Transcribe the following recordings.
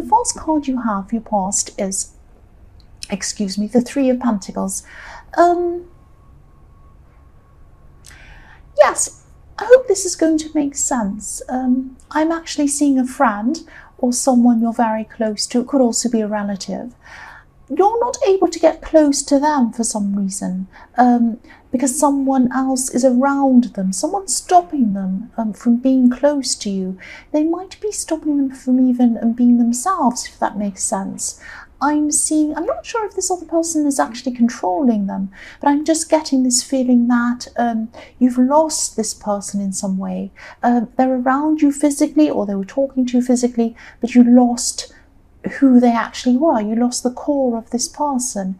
the first card you have, your past, is, excuse me, the Three of Pentacles. Yes, I hope this is going to make sense. I'm actually seeing a friend or someone you're very close to. It could also be a relative. You're not able to get close to them for some reason, because someone else is around them. Someone's stopping them from being close to you. They might be stopping them from even being themselves, if that makes sense. I'm not sure if this other person is actually controlling them, but I'm just getting this feeling that you've lost this person in some way. They're around you physically, or they were talking to you physically, but you lost who they actually were. You lost the core of this person.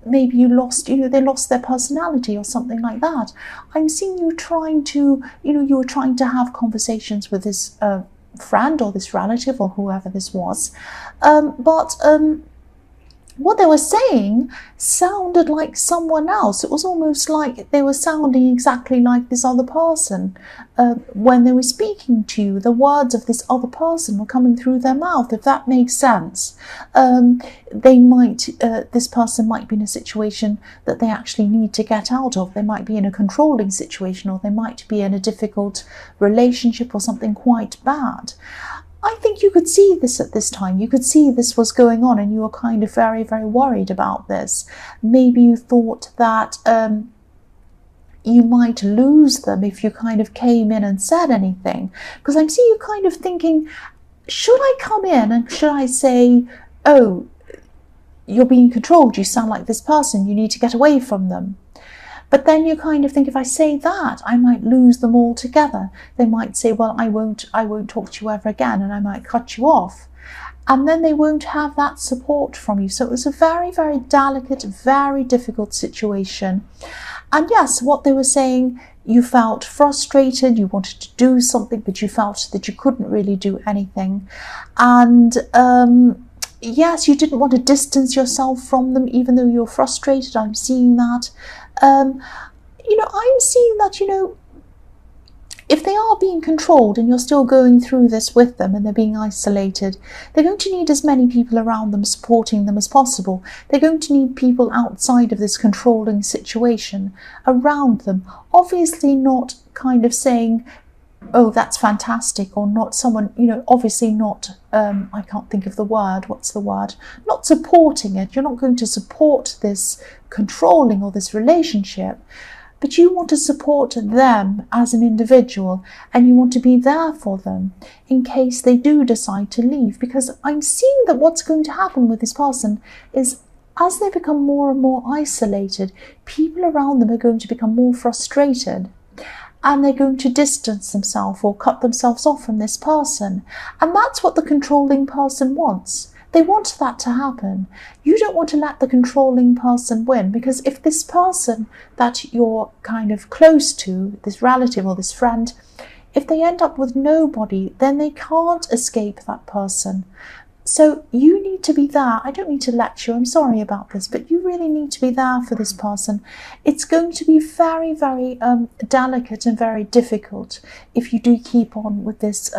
Maybe you lost, they lost their personality or something like that. I'm seeing you trying to, you were trying to have conversations with this friend or this relative or whoever this was, but what they were saying sounded like someone else. It was almost like they were sounding exactly like this other person. When they were speaking to you, the words of this other person were coming through their mouth, if that makes sense. This person might be in a situation that they actually need to get out of. They might be in a controlling situation, or they might be in a difficult relationship or something quite bad. I think you could see this at this time. You could see this was going on, and you were kind of very, very worried about this. Maybe you thought that you might lose them if you kind of came in and said anything. Because I'm seeing you kind of thinking, should I come in and should I say, oh, you're being controlled, you sound like this person, you need to get away from them. But then you kind of think, if I say that, I might lose them altogether. They might say, well, I won't talk to you ever again, and I might cut you off. And then they won't have that support from you. So it was a very, very delicate, very difficult situation. And yes, what they were saying, you felt frustrated, you wanted to do something, but you felt that you couldn't really do anything. And yes, you didn't want to distance yourself from them, even though you're frustrated. I'm seeing that. I'm seeing that, if they are being controlled and you're still going through this with them and they're being isolated, they're going to need as many people around them supporting them as possible. They're going to need people outside of this controlling situation around them. Obviously not kind of saying, oh, that's fantastic, or not someone, obviously not, I can't think of the word, what's the word? Not supporting it. You're not going to support this controlling or this relationship, but you want to support them as an individual, and you want to be there for them in case they do decide to leave. Because I'm seeing that what's going to happen with this person is, as they become more and more isolated, people around them are going to become more frustrated, and they're going to distance themselves or cut themselves off from this person. And that's what the controlling person wants. They want that to happen. You don't want to let the controlling person win, because if this person that you're kind of close to, this relative or this friend, if they end up with nobody, then they can't escape that person. So you need to be there. I don't need to lecture, I'm sorry about this, but you really need to be there for this person. It's going to be very, very delicate and very difficult if you do keep on with this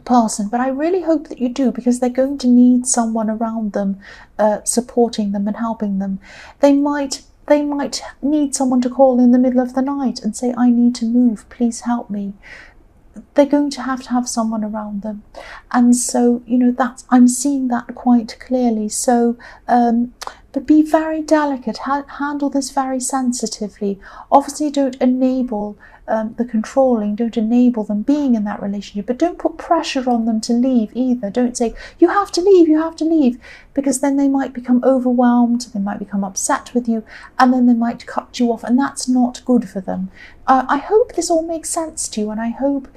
person, but I really hope that you do, because they're going to need someone around them supporting them and helping them. They might need someone to call in the middle of the night and say, I need to move, please help me. They're going to have someone around them. And so, I'm seeing that quite clearly. So, but be very delicate, handle this very sensitively. Obviously, don't enable the controlling, don't enable them being in that relationship, but don't put pressure on them to leave either. Don't say, you have to leave, because then they might become overwhelmed, they might become upset with you, and then they might cut you off, and that's not good for them. I hope this all makes sense to you, and I hope,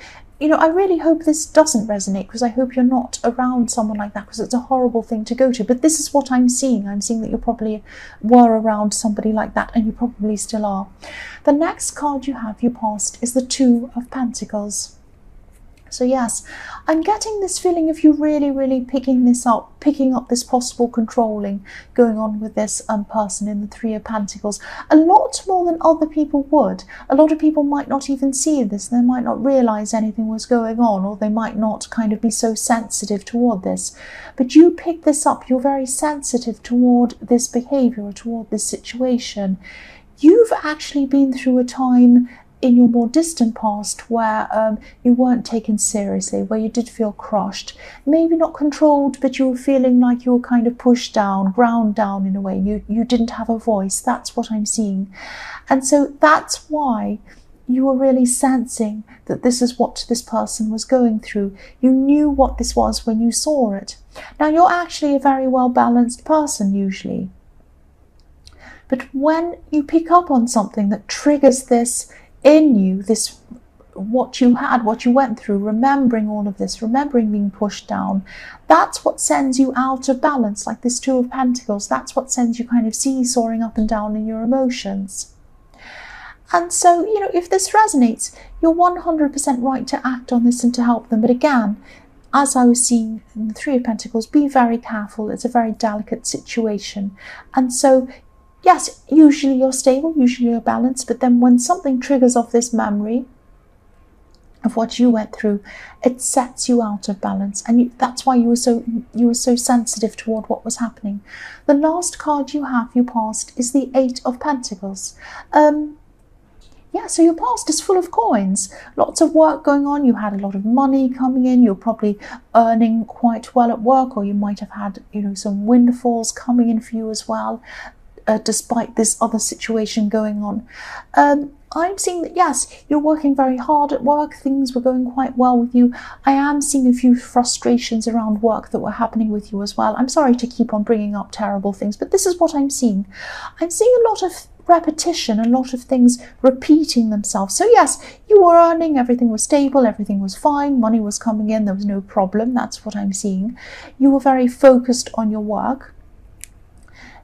I really hope this doesn't resonate, because I hope you're not around someone like that, because it's a horrible thing to go to. But this is what I'm seeing. I'm seeing that you probably were around somebody like that, and you probably still are. The next card you have, your past, is the Two of Pentacles. So yes, I'm getting this feeling of you really picking up this possible controlling going on with this person in the Three of Pentacles, a lot more than other people would. A lot of people might not even see this, they might not realize anything was going on, or they might not kind of be so sensitive toward this. But you pick this up, you're very sensitive toward this behavior, or toward this situation. You've actually been through a time in your more distant past where you weren't taken seriously, where you did feel crushed, maybe not controlled, but you were feeling like you were kind of pushed down, ground down in a way. You didn't have a voice. That's what I'm seeing. And so that's why you were really sensing that this is what this person was going through. You knew what this was when you saw it. Now, you're actually a very well-balanced person usually. But when you pick up on something that triggers this in you, this what you had, what you went through, remembering all of this, remembering being pushed down, that's what sends you out of balance, like this Two of Pentacles. That's what sends you kind of seesawing up and down in your emotions. And so, you know, if this resonates, you're 100% right to act on this and to help them. But again, as I was seeing in the Three of Pentacles, be very careful. It's a very delicate situation. And so yes, usually you're stable, usually you're balanced, but then when something triggers off this memory of what you went through, it sets you out of balance, and that's why you were so sensitive toward what was happening. The last card you have, your past, is the Eight of Pentacles. Yeah, so your past is full of coins, lots of work going on. You had a lot of money coming in. You're probably earning quite well at work, or you might have had, you know, some windfalls coming in for you as well. Despite this other situation going on. I'm seeing that, yes, you're working very hard at work. Things were going quite well with you. I am seeing a few frustrations around work that were happening with you as well. I'm sorry to keep on bringing up terrible things, but this is what I'm seeing. I'm seeing a lot of repetition, a lot of things repeating themselves. So yes, you were earning, everything was stable, everything was fine, money was coming in, there was no problem. That's what I'm seeing. You were very focused on your work.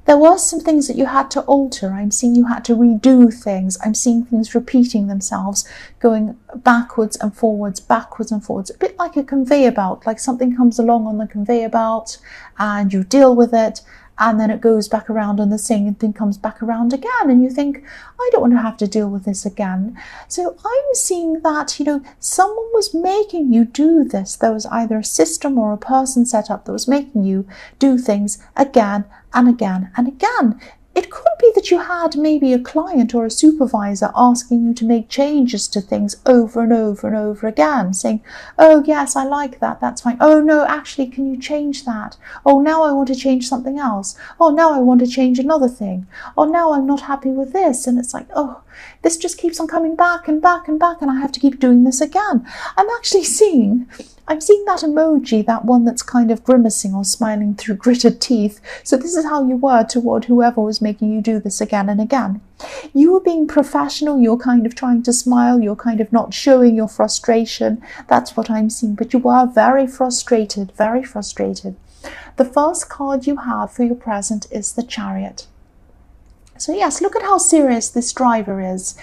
There were some things that you had to alter. I'm seeing you had to redo things. I'm seeing things repeating themselves, going backwards and forwards, a bit like a conveyor belt, like something comes along on the conveyor belt and you deal with it, and then it goes back around and the same thing comes back around again, and you think, I don't want to have to deal with this again. So I'm seeing that, you know, someone was making you do this. There was either a system or a person set up that was making you do things again and again and again. It could be that you had maybe a client or a supervisor asking you to make changes to things over and over and over again, saying, oh yes, I like that, that's fine. Oh no, actually, can you change that? Oh, now I want to change something else. Oh, now I want to change another thing. Oh, now I'm not happy with this. And it's like, oh, this just keeps on coming back and back and back, and I have to keep doing this again. I'm seeing that emoji, that one that's kind of grimacing or smiling through gritted teeth. So this is how you were toward whoever was making you do this again and again. You were being professional, you're kind of trying to smile, you're kind of not showing your frustration. That's what I'm seeing. But you were very frustrated, very frustrated. The first card you have for your present is the Chariot. So yes, look at how serious this driver is.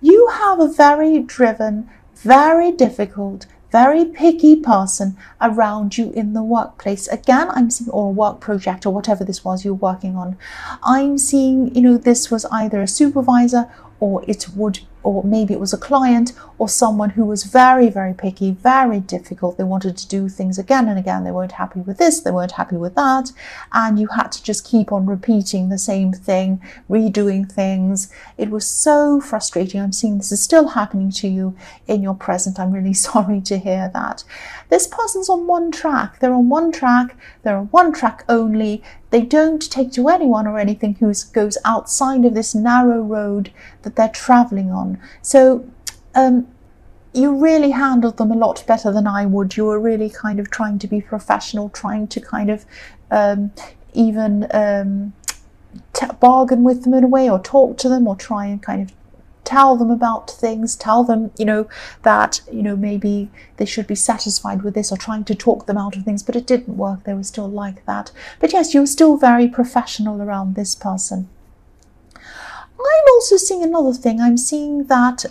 You have a very driven, very difficult, very picky person around you in the workplace. Again, I'm seeing, or a work project, or whatever this was you're working on. I'm seeing, you know, this was either a supervisor, or maybe it was a client, or someone who was very, very picky, very difficult. They wanted to do things again and again. They weren't happy with this, they weren't happy with that, and you had to just keep on repeating the same thing, redoing things. It was so frustrating. I'm seeing this is still happening to you in your present. I'm really sorry to hear that. This person's on one track. They're on one track. They're on one track only. They don't take to anyone or anything who goes outside of this narrow road that they're traveling on. So you really handled them a lot better than I would. You were really kind of trying to be professional, trying to kind of even bargain with them in a way, or talk to them, or try and kind of tell them about things, tell them, you know, that, you know, maybe they should be satisfied with this, or trying to talk them out of things, but it didn't work. They were still like that. But yes, you're still very professional around this person. I'm also seeing another thing. I'm seeing that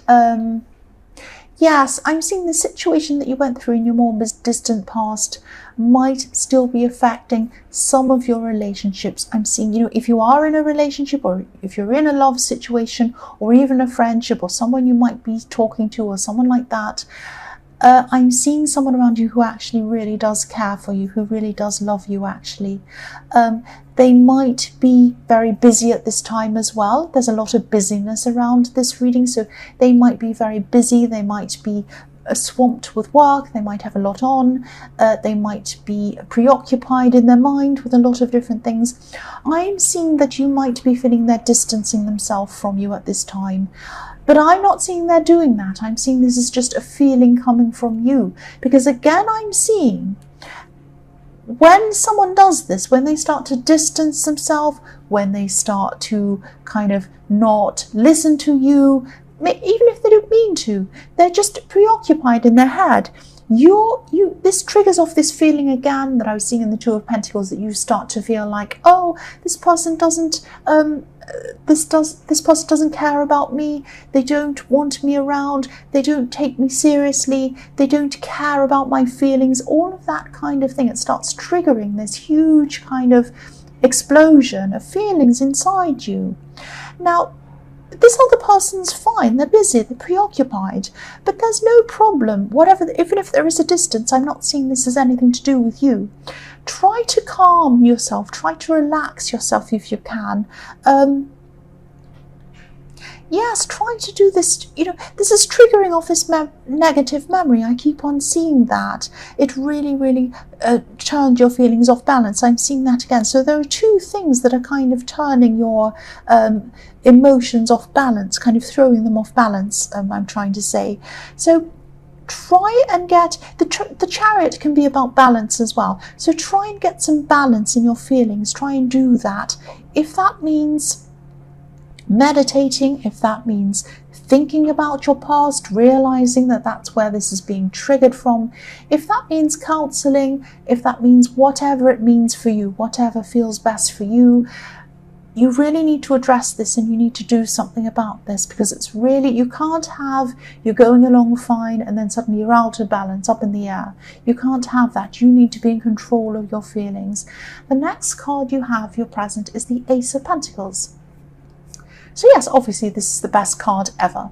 yes, I'm seeing the situation that you went through in your more distant past might still be affecting some of your relationships. I'm seeing, if you are in a relationship, or if you're in a love situation, or even a friendship, or someone you might be talking to, or someone like that, I'm seeing someone around you who actually really does care for you, who really does love you, actually. They might be very busy at this time as well. There's a lot of busyness around this reading, so they might be very busy. They might be swamped with work. They might have a lot on. They might be preoccupied in their mind with a lot of different things. I'm seeing that you might be feeling they're distancing themselves from you at this time. But I'm not seeing they're doing that. I'm seeing this is just a feeling coming from you. Because again, I'm seeing when someone does this, when they start to distance themselves, when they start to kind of not listen to you, even if they don't mean to, they're just preoccupied in their head. This triggers off this feeling again that I was seeing in the Two of Pentacles, that you start to feel like, oh, this person doesn't care about me. They don't want me around. They don't take me seriously. They don't care about my feelings. All of that kind of thing. It starts triggering this huge kind of explosion of feelings inside you. Now, this other person's fine, they're busy, they're preoccupied, but there's no problem. Even if there is a distance, I'm not seeing this as anything to do with you. Try to calm yourself, try to relax yourself if you can. Yes, try to do this. This is triggering off this negative memory. I keep on seeing that. It really, really turned your feelings off balance. I'm seeing that again. So there are two things that are kind of turning your emotions off balance, kind of throwing them off balance, I'm trying to say. So try and get, the Chariot can be about balance as well. So try and get some balance in your feelings. Try and do that. If that means meditating, if that means thinking about your past, realizing that that's where this is being triggered from, if that means counseling, if that means whatever it means for you, whatever feels best for you, you really need to address this, and you need to do something about this, because it's really, you can't have, you're going along fine and then suddenly you're out of balance, up in the air. You can't have that. You need to be in control of your feelings. The next card you have, your present, is the Ace of Pentacles. So yes, obviously this is the best card ever.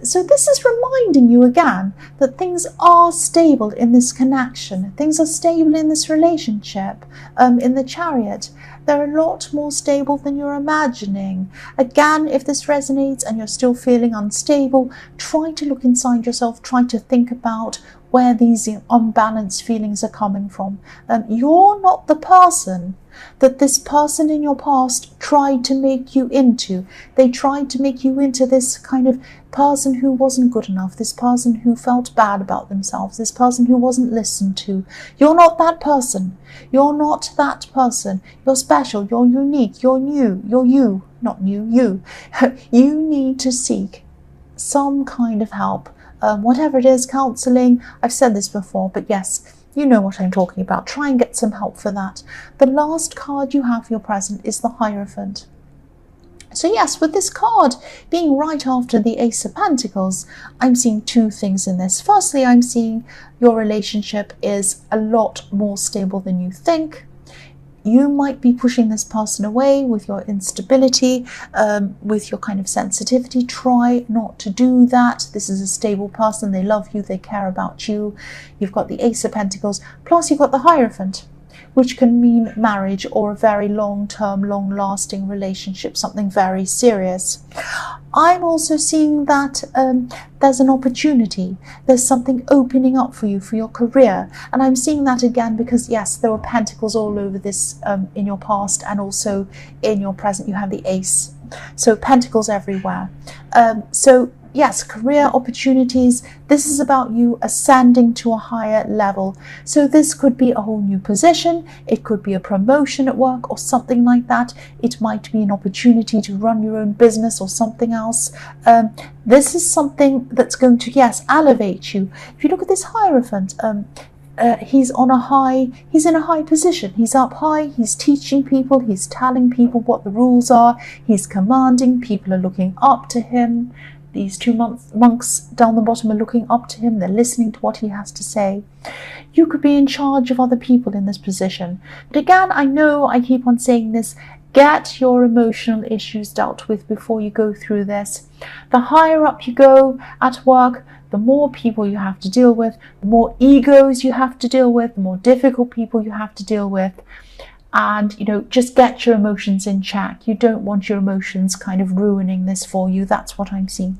So this is reminding you again that things are stable in this connection. Things are stable in this relationship. In the Chariot, they're a lot more stable than you're imagining. Again, if this resonates and you're still feeling unstable, try to look inside yourself. Try to think about where these unbalanced feelings are coming from. You're not the person that this person in your past tried to make you into. They tried to make you into this kind of person who wasn't good enough, this person who felt bad about themselves, this person who wasn't listened to. You're not that person. You're not that person. You're special, you're unique, you're new, you're you, not new, you. You need to seek some kind of help. Whatever it is, counseling, I've said this before, but yes, you know what I'm talking about. Try and get some help for that. The last card you have, your present, is the Hierophant. So yes, with this card being right after the Ace of Pentacles, I'm seeing two things in this. Firstly, I'm seeing your relationship is a lot more stable than you think. You might be pushing this person away with your instability, with your kind of sensitivity. Try not to do that. This is a stable person. They love you. They care about you. You've got the Ace of Pentacles. Plus you've got the Hierophant, which can mean marriage or a very long-term, long-lasting relationship, something very serious. I'm also seeing that there's an opportunity. There's something opening up for you, for your career. And I'm seeing that again because, yes, there were pentacles all over this in your past, and also in your present you have the Ace. So pentacles everywhere. So yes, career opportunities. This is about you ascending to a higher level. So this could be a whole new position. It could be a promotion at work or something like that. It might be an opportunity to run your own business or something else. This is something that's going to, yes, elevate you. If you look at this Hierophant, he's in a high position. He's up high, he's teaching people, he's telling people what the rules are, he's commanding, people are looking up to him. These two monks down the bottom are looking up to him. They're listening to what he has to say. You could be in charge of other people in this position. But again, I know I keep on saying this, get your emotional issues dealt with before you go through this. The higher up you go at work, the more people you have to deal with, the more egos you have to deal with, the more difficult people you have to deal with. And, just get your emotions in check. You don't want your emotions kind of ruining this for you. That's what I'm seeing.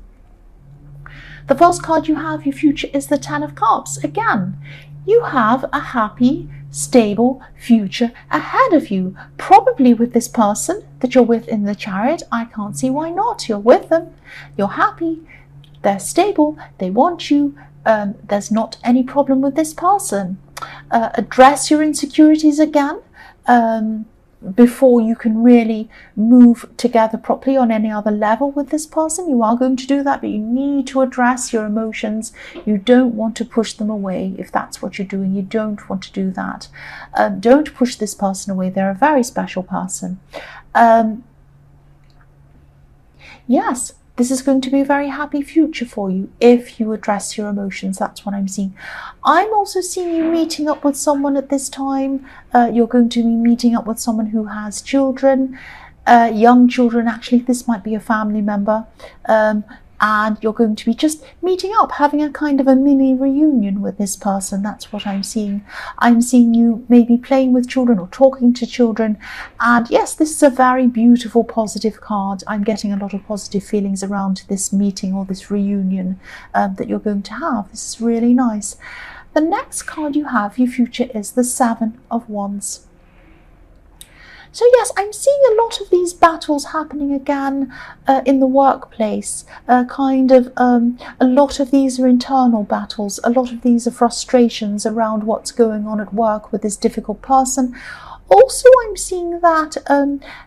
The first card you have, your future, is the Ten of Cups. Again, you have a happy, stable future ahead of you, probably with this person that you're with in the Chariot. I can't see why not. You're with them, you're happy, they're stable, they want you, there's not any problem with this person. Address your insecurities again before you can really move together properly on any other level with this person. You are going to do that, but you need to address your emotions. You don't want to push them away. If that's what you're doing, you don't want to do that. Don't push this person away. They're a very special person. Yes, this is going to be a very happy future for you if you address your emotions. That's what I'm seeing. I'm also seeing you meeting up with someone at this time. You're going to be meeting up with someone who has children, young children. Actually, this might be a family member. And you're going to be just meeting up, having a kind of a mini reunion with this person. That's what I'm seeing. I'm seeing you maybe playing with children or talking to children. And yes, this is a very beautiful, positive card. I'm getting a lot of positive feelings around this meeting or this reunion that you're going to have. This is really nice. The next card you have, your future, is the Seven of Wands. So yes, I'm seeing a lot of these battles happening again in the workplace. A lot of these are internal battles. A lot of these are frustrations around what's going on at work with this difficult person. Also, I'm seeing that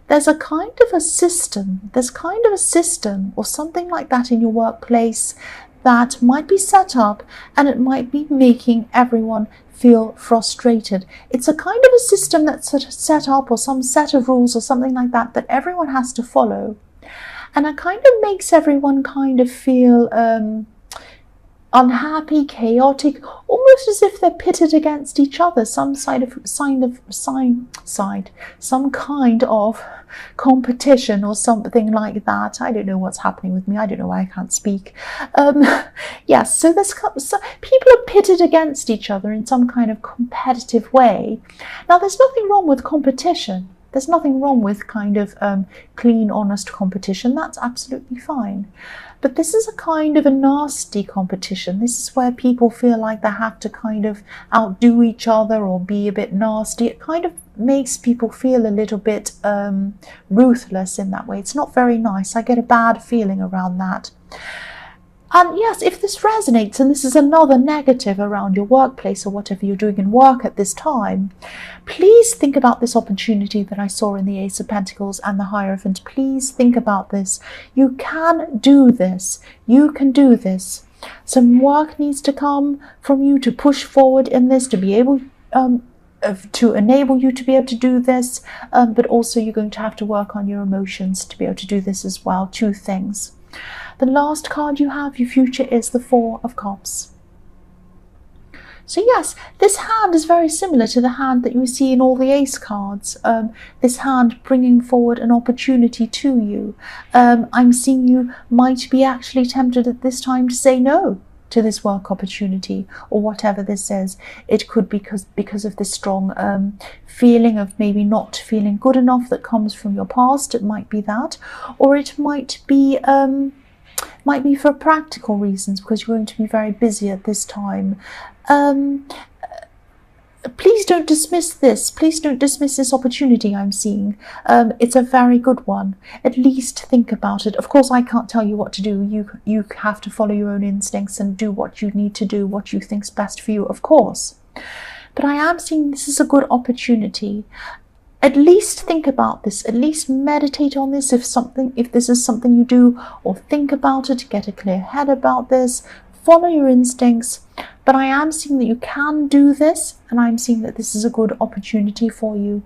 there's a kind of a system. There's kind of a system or something like that in your workplace that might be set up, and it might be making everyone feel frustrated. It's a kind of a system that's set up, or some set of rules or something like that, that everyone has to follow. And it kind of makes everyone kind of feel unhappy, chaotic, almost as if they're pitted against each other, some kind of competition or something like that. I don't know what's happening with me. I don't know why I can't speak. Yes, so people are pitted against each other in some kind of competitive way. Now, there's nothing wrong with competition. There's nothing wrong with kind of clean, honest competition. That's absolutely fine. But this is a kind of a nasty competition. This is where people feel like they have to kind of outdo each other or be a bit nasty. It kind of makes people feel a little bit ruthless in that way. It's not very nice. I get a bad feeling around that. And yes, if this resonates, and this is another negative around your workplace or whatever you're doing in work at this time, please think about this opportunity that I saw in the Ace of Pentacles and the Hierophant. Please think about this. You can do this. You can do this. Some work needs to come from you to push forward in this, to be able to enable you to be able to do this, but also you're going to have to work on your emotions to be able to do this as well. Two things. The last card you have, your future, is the Four of Cups. So yes, this hand is very similar to the hand that you see in all the Ace cards. This hand bringing forward an opportunity to you. I'm seeing you might be actually tempted at this time to say no to this work opportunity or whatever this is. It could be because of this strong feeling of maybe not feeling good enough that comes from your past. It might be that, or it might be for practical reasons because you're going to be very busy at this time. Please don't dismiss this. Please don't dismiss this opportunity I'm seeing. It's a very good one. At least think about it. Of course, I can't tell you what to do. You have to follow your own instincts and do what you need to do, what you think's best for you, of course. But I am seeing this is a good opportunity. At least think about this. At least meditate on this. If this is something you do, or think about it, get a clear head about this. Follow your instincts. But I am seeing that you can do this, and I'm seeing that this is a good opportunity for you.